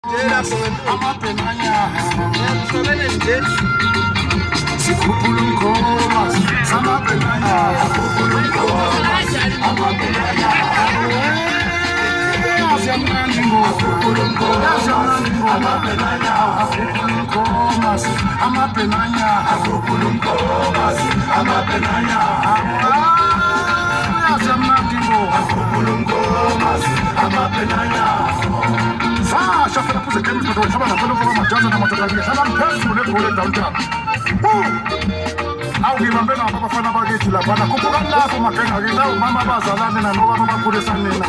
amapenanya sikhuphula umkhomazi samapenanya amapenanya asiyamnandi ngoku amapenanya umkhomazi amapenanya amapenanya asiyamnandi ngoku amapenanya Sasha fela phuze games but when someone phela ngoba majaza namathatha hlala phezulu ebhola downtown awungibambe lapha abafana bakithi laphana khuphuka lapho magenga ke lawo mama abazalane nanoba abakhulisanina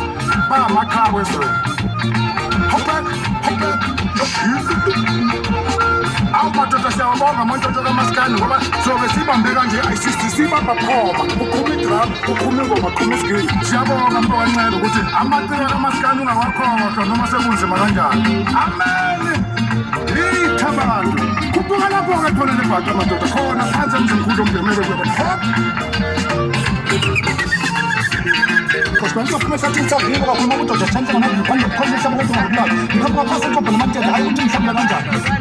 bamakhabo ezweni hop back awumadoda siyawabonga amantoto kamaskani ngoba sobe sibambe kanje sibamba phoma uphuma idrum uphuma ingoma qhuma isigidi siyabonga mfowethu ukuthi amaciko kamaskani ungawakhohlwa noma sekunzima kanjani amen ithabantu kubuka lapho ke khona lebhaqa amadoda khona phansi emzimkhulu omdemele kweba Kosbanza kumesathi utsaziwe kakhulu ukuthi uzochantsa ngamanye kwanje khonisa ukuthi ngakubala ngapha phasa kopha namantela hayi ukuthi mhlawumbe kanjani